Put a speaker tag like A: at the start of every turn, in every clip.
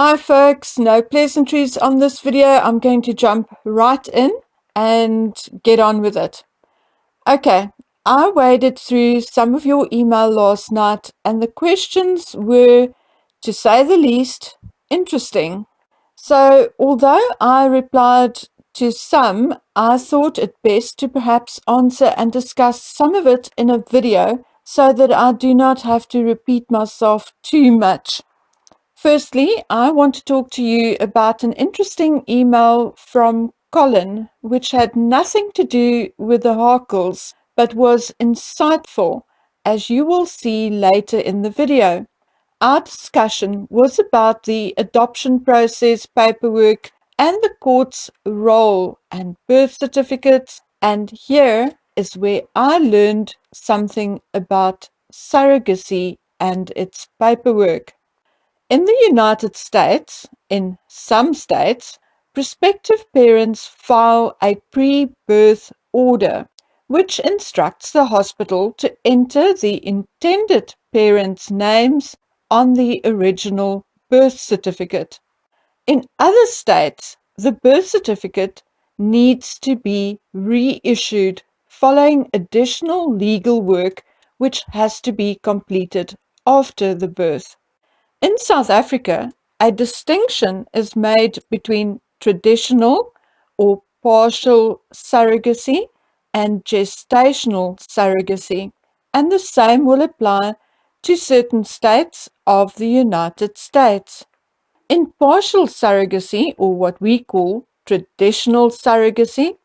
A: Hi folks, no pleasantries on this video. I'm going to jump right in and get on with it. Okay, I waded through some of your email last night and the questions were, to say the least, interesting. So although I replied to some, I thought it best to perhaps answer and discuss some of it in a video so that I do not have to repeat myself too much. Firstly, I want to talk to you about an interesting email from Colin, which had nothing to do with the Harkles, but was insightful, as you will see later in the video. Our discussion was about the adoption process paperwork and the court's role and birth certificates, and here is where I learned something about surrogacy and its paperwork. In the United States, in some states, prospective parents file a pre-birth order, which instructs the hospital to enter the intended parents' names on the original birth certificate. In other states, the birth certificate needs to be reissued following additional legal work which has to be completed after the birth. In South Africa, a distinction is made between traditional or partial surrogacy and gestational surrogacy, and the same will apply to certain states of the United States. In partial surrogacy, or what we call traditional surrogacy,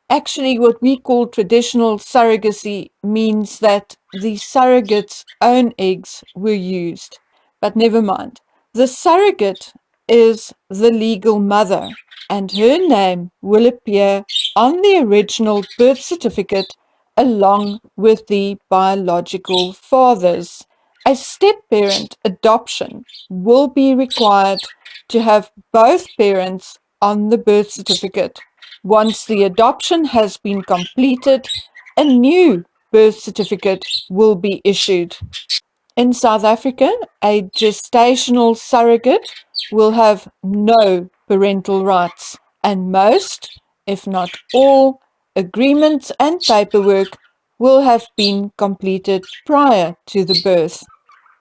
A: actually what we call traditional surrogacy means that the surrogate's own eggs were used. But never mind. The surrogate is the legal mother, and her name will appear on the original birth certificate along with the biological father's. A step-parent adoption will be required to have both parents on the birth certificate. Once the adoption has been completed, a new birth certificate will be issued. In South Africa, a gestational surrogate will have no parental rights, and most, if not all, agreements and paperwork will have been completed prior to the birth.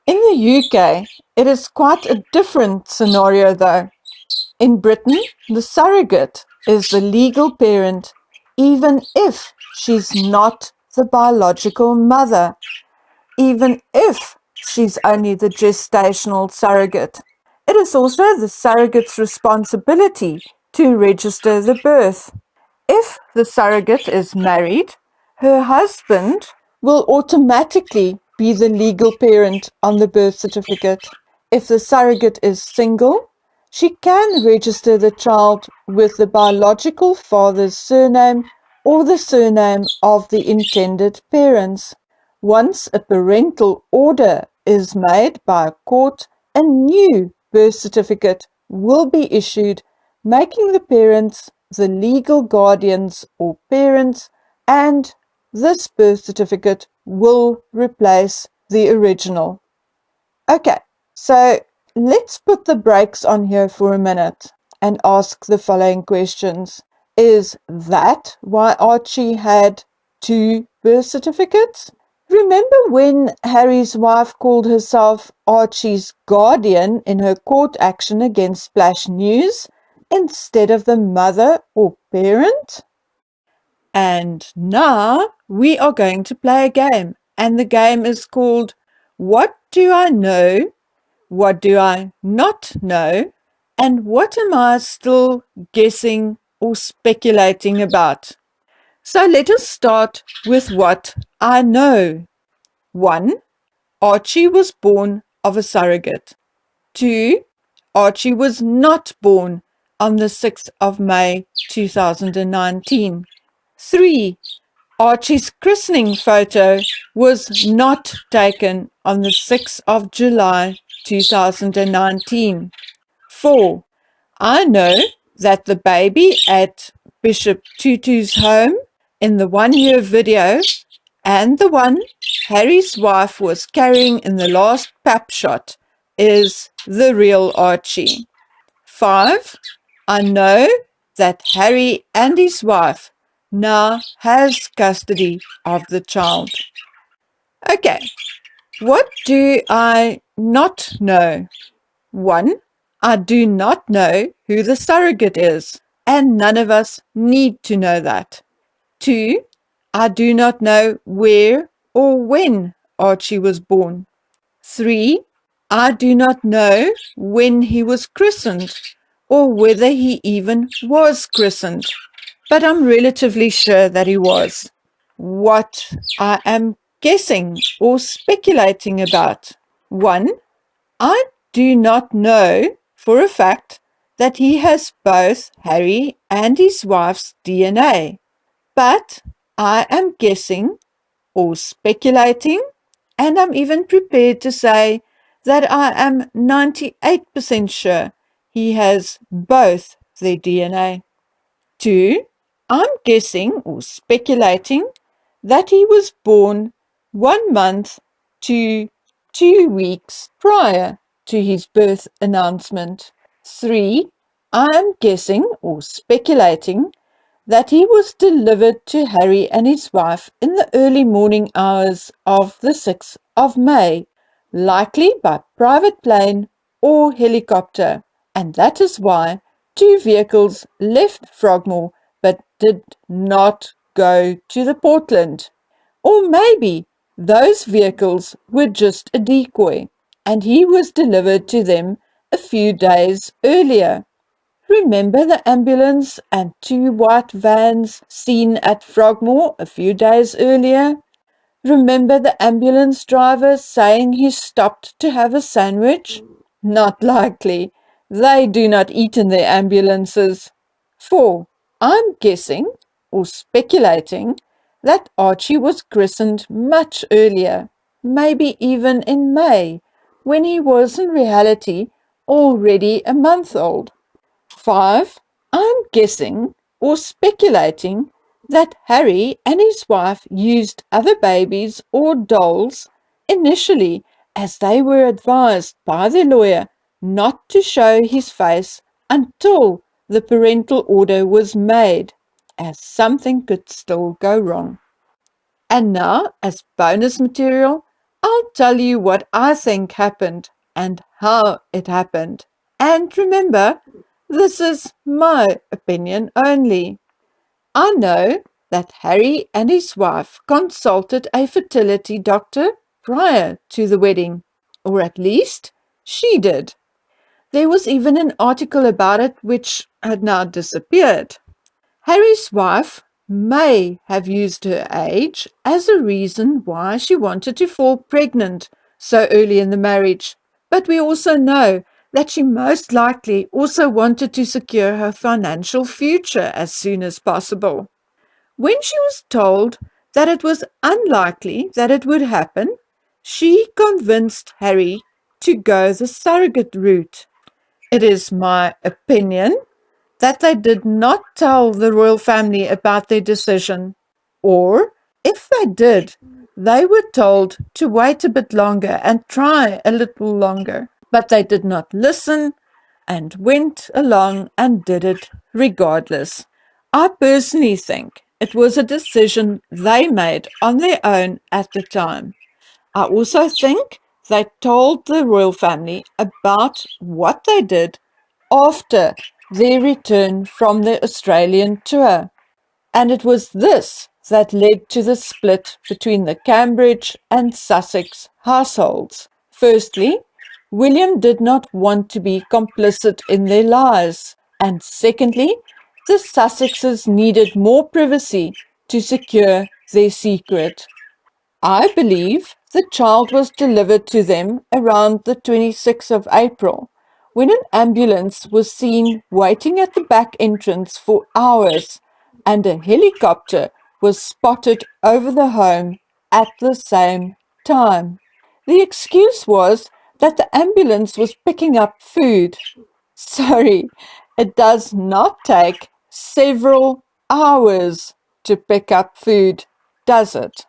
A: In the UK, it is quite a different scenario though. In Britain, the surrogate is the legal parent even if she's not the biological mother, even if she's only the gestational surrogate. It is also the surrogate's responsibility to register the birth. If the surrogate is married, her husband will automatically be the legal parent on the birth certificate. If the surrogate is single, she can register the child with the biological father's surname or the surname of the intended parents. Once a parental order is made by a court, a new birth certificate will be issued, making the parents the legal guardians or parents, and this birth certificate will replace the original. Okay, so let's put the brakes on here for a minute and ask the following questions. Is that why Archie had two birth certificates? Remember when Harry's wife called herself Archie's guardian in her court action against Splash News instead of the mother or parent? And now we are going to play a game, and the game is called What Do I Know? What Do I Not Know? And what am I still guessing or speculating about? So let us start with what I know. 1. Archie was born of a surrogate. 2. Archie was not born on the 6th of May 2019. 3. Archie's christening photo was not taken on the 6th of July 2019. 4. I know that the baby at Bishop Tutu's home in the 1-year video and the one Harry's wife was carrying in the last pap shot is the real Archie. 5. I know that Harry and his wife now has custody of the child. Okay, what do I not know? 1. I do not know who the surrogate is, and none of us need to know that. 2. I do not know where or when Archie was born. 3. I do not know when he was christened or whether he even was christened, but I'm relatively sure that he was. What I am guessing or speculating about. 1. I do not know for a fact that he has both Harry and his wife's DNA, but I am guessing or speculating, and I'm even prepared to say that I am 98% sure he has both their DNA. 2. I'm guessing or speculating that he was born 1 month to 2 weeks prior to his birth announcement. 3. I'm guessing or speculating that he was delivered to Harry and his wife in the early morning hours of the 6th of May, likely by private plane or helicopter, and that is why 2 vehicles left Frogmore but did not go to the Portland. Or maybe those vehicles were just a decoy, and he was delivered to them a few days earlier. Remember the ambulance and 2 white vans seen at Frogmore a few days earlier? Remember the ambulance driver saying he stopped to have a sandwich? Not likely. They do not eat in their ambulances. 4. I'm guessing, or speculating, that Archie was christened much earlier, maybe even in May, when he was in reality already a month old. 5. I'm guessing or speculating that Harry and his wife used other babies or dolls initially, as they were advised by their lawyer not to show his face until the parental order was made, as something could still go wrong. And now, as bonus material, I'll tell you what I think happened and how it happened. And remember, this is my opinion only. I know that Harry and his wife consulted a fertility doctor prior to the wedding, or at least she did. There was even an article about it which had now disappeared. Harry's wife may have used her age as a reason why she wanted to fall pregnant so early in the marriage, but we also know that she most likely also wanted to secure her financial future as soon as possible. When she was told that it was unlikely that it would happen, she convinced Harry to go the surrogate route. It is my opinion that they did not tell the royal family about their decision, or if they did, they were told to wait a bit longer and try a little longer. But they did not listen and went along and did it regardless. I personally think it was a decision they made on their own at the time. I also think they told the royal family about what they did after their return from the Australian tour, and it was this that led to the split between the Cambridge and Sussex households. Firstly, William did not want to be complicit in their lies, and secondly, the Sussexes needed more privacy to secure their secret. I believe the child was delivered to them around the 26th of April, when an ambulance was seen waiting at the back entrance for hours, and a helicopter was spotted over the home at the same time. The excuse was that the ambulance was picking up food. Sorry, it does not take several hours to pick up food, does it?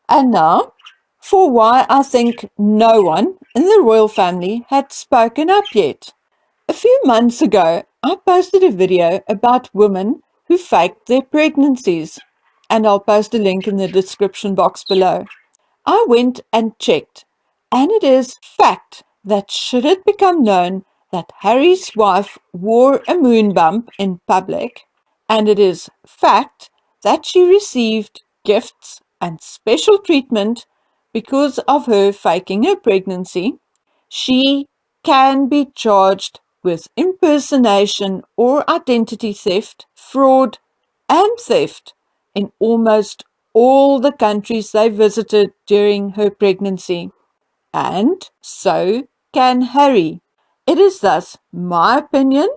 A: And now, for why I think no one in the royal family had spoken up yet. A few months ago, I posted a video about women who faked their pregnancies, and I'll post a link in the description box below. I went and checked, and it is fact that should it become known that Harry's wife wore a moon bump in public, and it is fact that she received gifts and special treatment because of her faking her pregnancy, she can be charged with impersonation or identity theft, fraud, and theft in almost all the countries they visited during her pregnancy. And so can Harry. It is thus my opinion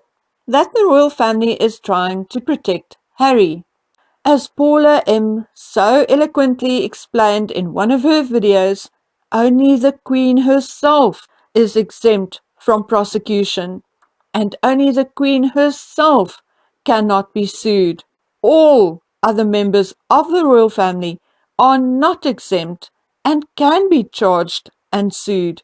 A: that the royal family is trying to protect Harry. As Paula M. so eloquently explained in one of her videos, only the Queen herself is exempt from prosecution, and only the Queen herself cannot be sued. All other members of the royal family are not exempt and can be charged and sued,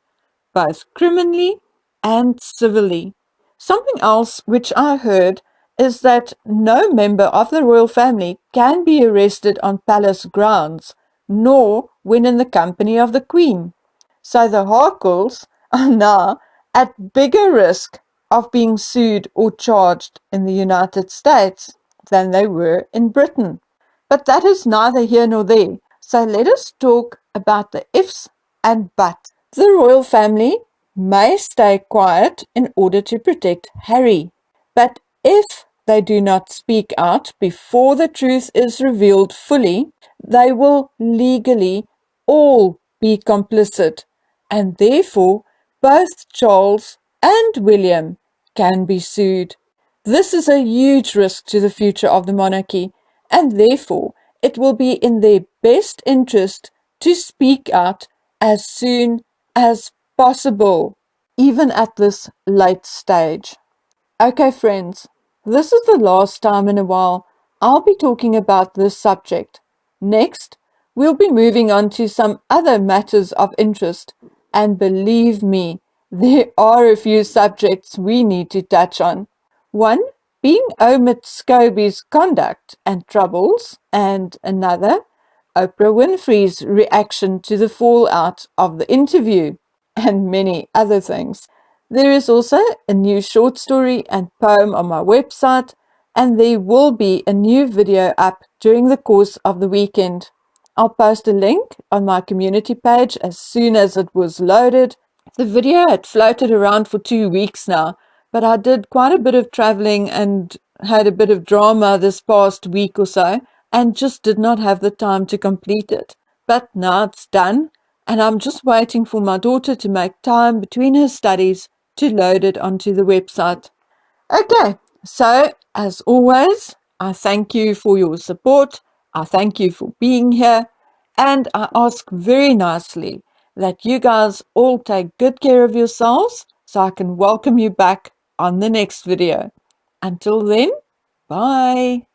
A: both criminally and civilly. Something else which I heard is that no member of the royal family can be arrested on palace grounds, nor when in the company of the Queen. So the Harkles are now at bigger risk of being sued or charged in the United States than they were in Britain. But that is neither here nor there. So let us talk about the ifs and buts. The royal family may stay quiet in order to protect Harry, but if they do not speak out before the truth is revealed fully, they will legally all be complicit, and therefore both Charles and William can be sued. This is a huge risk to the future of the monarchy, and therefore it will be in their best interest to speak out as soon as possible, even at this late stage. Okay, friends, this is the last time in a while I'll be talking about this subject. Next, we'll be moving on to some other matters of interest, and believe me, there are a few subjects we need to touch on. One being Omid Scobie's conduct and troubles, and another, Oprah Winfrey's reaction to the fallout of the interview, and many other things. There is also a new short story and poem on my website, and there will be a new video up during the course of the weekend. I'll post a link on my community page as soon as it was loaded. The video had floated around for 2 weeks now, but I did quite a bit of traveling and had a bit of drama this past week or so, and just did not have the time to complete it. But now it's done, and I'm just waiting for my daughter to make time between her studies to load it onto the website. Okay, so as always, I thank you for your support, I thank you for being here, and I ask very nicely that you guys all take good care of yourselves so I can welcome you back on the next video. Until then, bye.